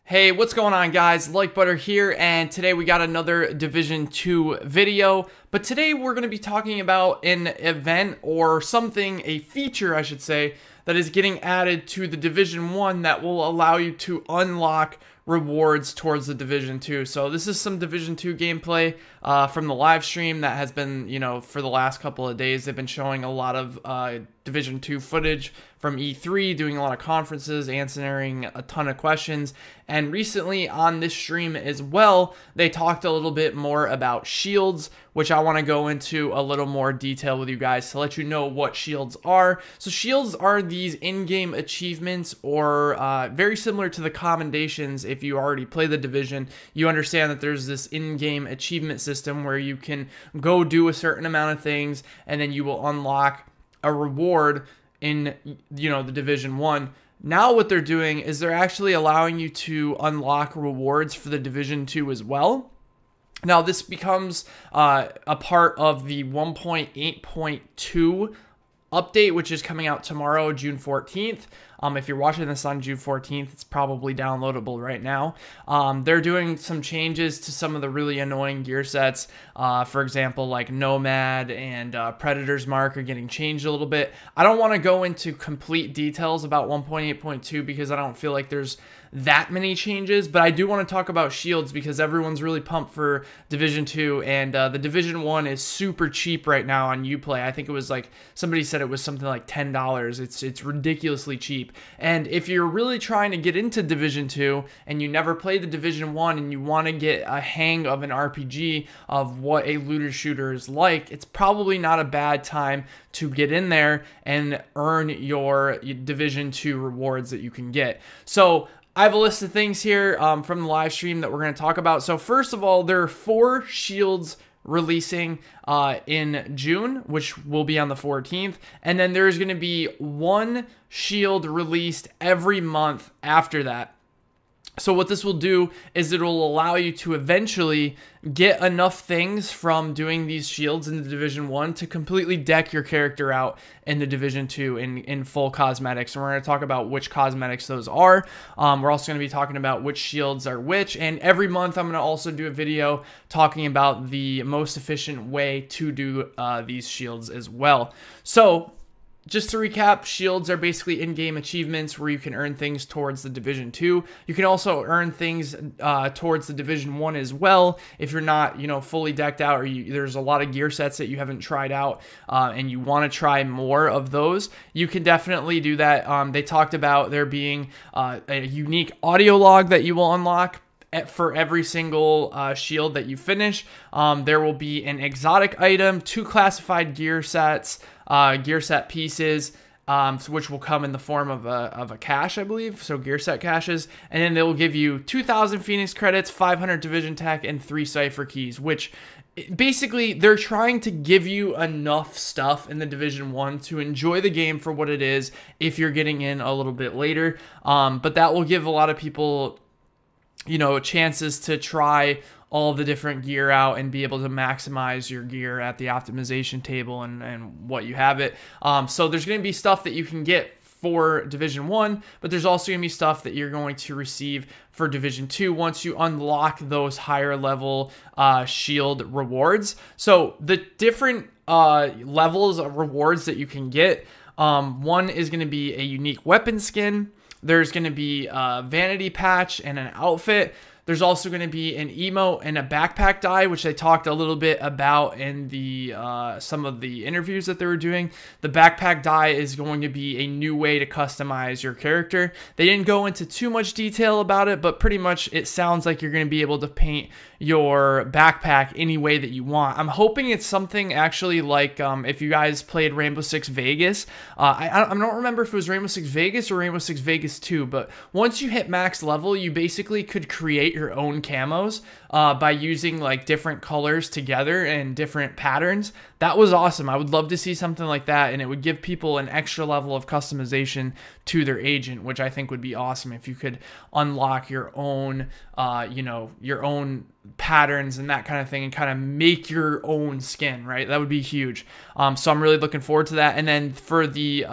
Hey, what's going on, guys? Like Butter here, and today we got another Division 2 video. But today we're going to be talking about an event or something, a feature I should say, that is getting added to the Division 1 that will allow you to unlock rewards towards the Division 2. So this is some Division 2 gameplay from the live stream that has been, for the last couple of days. They've been showing a lot of Division 2 footage from E3, doing a lot of conferences, answering a ton of questions. And recently on this stream as well, they talked a little bit more about shields, which I want to go into a little more detail with you guys to let you know what shields are. So shields are these in-game achievements, or very similar to the commendations. If you already play the Division, you understand that there's this in-game achievement system where you can go do a certain amount of things and then you will unlock a reward in the Division 1. Now what they're doing is they're actually allowing you to unlock rewards for the Division 2 as well. Now this becomes a part of the 1.8.2 update, which is coming out tomorrow, June 14th. If you're watching this on June 14th, it's probably downloadable right now. They're doing some changes to some of the really annoying gear sets. For example, like Nomad and Predator's Mark are getting changed a little bit. I don't want to go into complete details about 1.8.2 because I don't feel like there's that many changes, but I do want to talk about shields because everyone's really pumped for Division 2, and the Division 1 is super cheap right now on Uplay. I think it was like, somebody said it was something like $10. It's ridiculously cheap. And if you're really trying to get into Division 2 and you never played the Division 1 and you want to get a hang of an RPG of what a looter shooter is like, it's probably not a bad time to get in there and earn your Division 2 rewards that you can get. So I have a list of things here from the live stream that we're going to talk about. So first of all, there are 4 shields releasing in June, which will be on the 14th. And then there's going to be 1 shield released every month after that. So what this will do is it will allow you to eventually get enough things from doing these shields in the Division 1 to completely deck your character out in the Division 2 in full cosmetics. And we're going to talk about which cosmetics those are. We're also going to be talking about which shields are which. And every month I'm going to also do a video talking about the most efficient way to do these shields as well. So just to recap, shields are basically in-game achievements where you can earn things towards the Division 2. You can also earn things towards the Division 1 as well if you're not, fully decked out, or there's a lot of gear sets that you haven't tried out and you want to try more of those. You can definitely do that. They talked about there being a unique audio log that you will unlock for every single shield that you finish. There will be an exotic item, 2 classified gear sets, gear set pieces, which will come in the form of a cache, I believe, so gear set caches, and then they will give you 2,000 Phoenix credits, 500 Division Tech, and 3 Cypher keys, which basically they're trying to give you enough stuff in the Division 1 to enjoy the game for what it is if you're getting in a little bit later, but that will give a lot of people chances to try all the different gear out and be able to maximize your gear at the optimization table and what you have it. So there's going to be stuff that you can get for Division 1, but there's also going to be stuff that you're going to receive for Division 2 once you unlock those higher level shield rewards. So the different levels of rewards that you can get, one is going to be a unique weapon skin. There's going to be a vanity patch and an outfit. There's also going to be an emote and a backpack dye, which they talked a little bit about in the some of the interviews that they were doing. The backpack dye is going to be a new way to customize your character. They didn't go into too much detail about it, but pretty much it sounds like you're going to be able to paint your backpack any way that you want. I'm hoping it's something actually like if you guys played Rainbow Six Vegas. I don't remember if it was Rainbow Six Vegas or Rainbow Six Vegas 2, but once you hit max level, you basically could create your own camos by using like different colors together and different patterns. That was awesome. I would love to see something like that, and it would give people an extra level of customization to their agent, which I think would be awesome if you could unlock your own, your own patterns and that kind of thing and kind of make your own skin, right? That would be huge. So I'm really looking forward to that. And then for the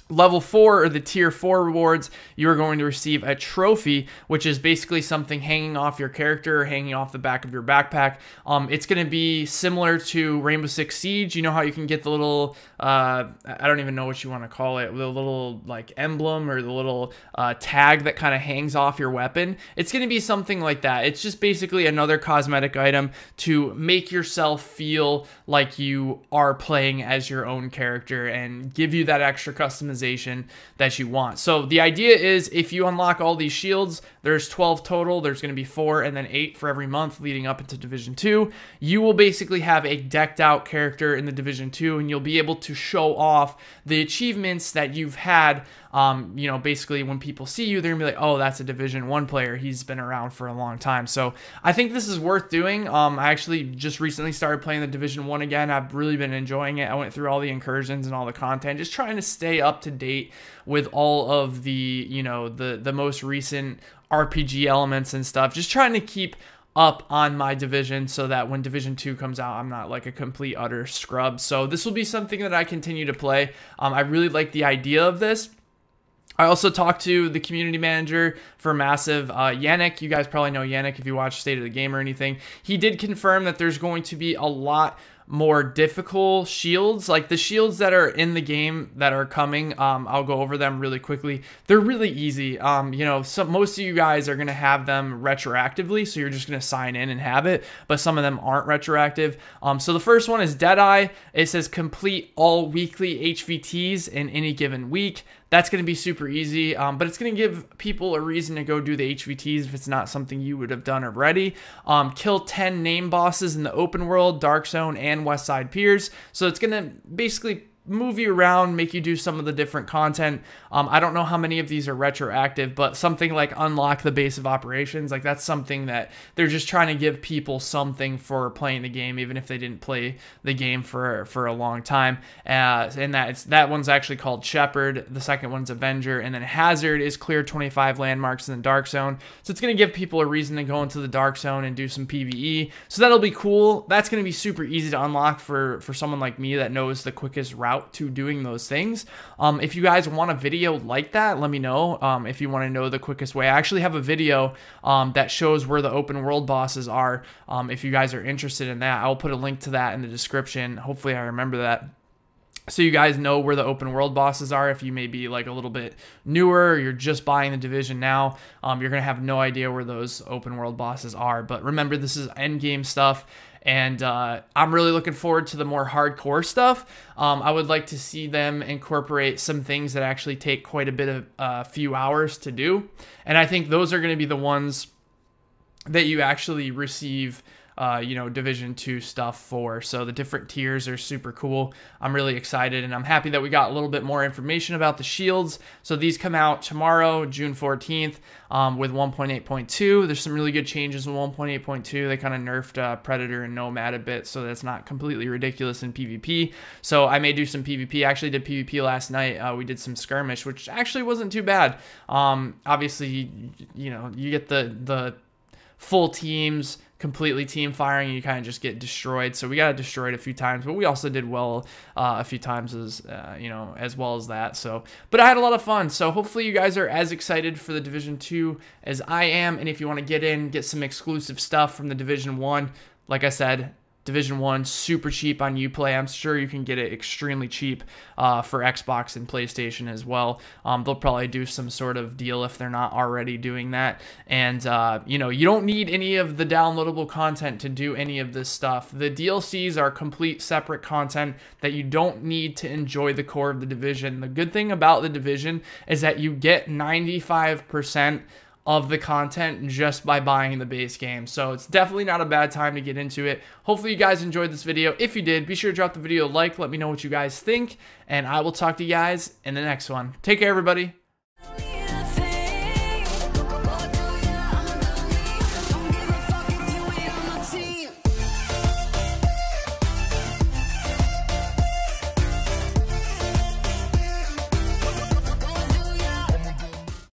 Level 4, or the tier 4 rewards, you are going to receive a trophy, which is basically something hanging off your character, hanging off the back of your backpack. It's going to be similar to Rainbow Six Siege. You know how you can get the little, I don't even know what you want to call it, the little like emblem or the little tag that kind of hangs off your weapon. It's going to be something like that. It's just basically another cosmetic item to make yourself feel like you are playing as your own character and give you that extra customization that you want. So the idea is, if you unlock all these shields, there's 12 total, there's going to be 4 and then 8 for every month leading up into Division 2. You will basically have a decked out character in the Division 2, and you'll be able to show off the achievements that you've had. You know, basically when people see you, they're gonna be like, oh, that's a Division 1 player. He's been around for a long time. So I think this is worth doing. I actually just recently started playing the Division 1 again. I've really been enjoying it. I went through all the incursions and all the content, just trying to stay up to date with all of the, you know, the most recent RPG elements and stuff. Just trying to keep up on my division so that when Division 2 comes out, I'm not like a complete utter scrub. So this will be something that I continue to play. I really like the idea of this. I also talked to the community manager for Massive, Yannick. You guys probably know Yannick if you watch State of the Game or anything. He did confirm that there's going to be a lot more difficult shields, like the shields that are in the game that are coming. I'll go over them really quickly. They're really easy. You know, most of you guys are going to have them retroactively, so you're just going to sign in and have it, but some of them aren't retroactive. So the first one is Deadeye. It says complete all weekly HVTs in any given week. That's going to be super easy, but it's going to give people a reason to go do the HVTs if it's not something you would have done already. Kill 10 name bosses in the open world, Dark Zone, and West Side Piers. So it's going to basically move you around, make you do some of the different content. I don't know how many of these are retroactive, but something like unlock the base of operations, like that's something that they're just trying to give people something for playing the game, even if they didn't play the game for a long time. And that one's actually called Shepherd. The second one's Avenger, and then Hazard is clear 25 landmarks in the Dark Zone. So it's going to give people a reason to go into the Dark Zone and do some PvE. So that'll be cool. That's going to be super easy to unlock for someone like me that knows the quickest route to doing those things. If you guys want a video like that, let me know. If you want to know the quickest way, I actually have a video that shows where the open world bosses are. If you guys are interested in that, I'll put a link to that in the description. Hopefully I remember that, so you guys know where the open world bosses are. If you may be like a little bit newer, or you're just buying the division now, you're gonna have no idea where those open world bosses are. But remember, this is end game stuff, and I'm really looking forward to the more hardcore stuff. I would like to see them incorporate some things that actually take quite a bit of a few hours to do, and I think those are going to be the ones that you actually receive you know, Division 2 stuff for. So the different tiers are super cool. I'm really excited, and I'm happy that we got a little bit more information about the shields. So these come out tomorrow, June 14th, with 1.8.2. There's some really good changes in 1.8.2. They kind of nerfed Predator and Nomad a bit, so that's not completely ridiculous in PvP. So I may do some PvP. I actually did PvP last night. We did some skirmish, which actually wasn't too bad. Obviously, you know, you get the full teams, completely team firing, and you kind of just get destroyed. So we got destroyed a few times, but we also did well a few times as you know, as well as that. So, but I had a lot of fun. So hopefully you guys are as excited for the Division 2 as I am. And if you want to get some exclusive stuff from the Division 1, like I said, Division 1, super cheap on Uplay. I'm sure you can get it extremely cheap for Xbox and PlayStation as well. They'll probably do some sort of deal if they're not already doing that. And, you know, you don't need any of the downloadable content to do any of this stuff. The DLCs are complete separate content that you don't need to enjoy the core of the Division. The good thing about the Division is that you get 95% of the content just by buying the base game. So it's definitely not a bad time to get into it. Hopefully you guys enjoyed this video. If you did, be sure to drop the video a like. Let me know what you guys think, and I will talk to you guys in the next one. Take care, everybody.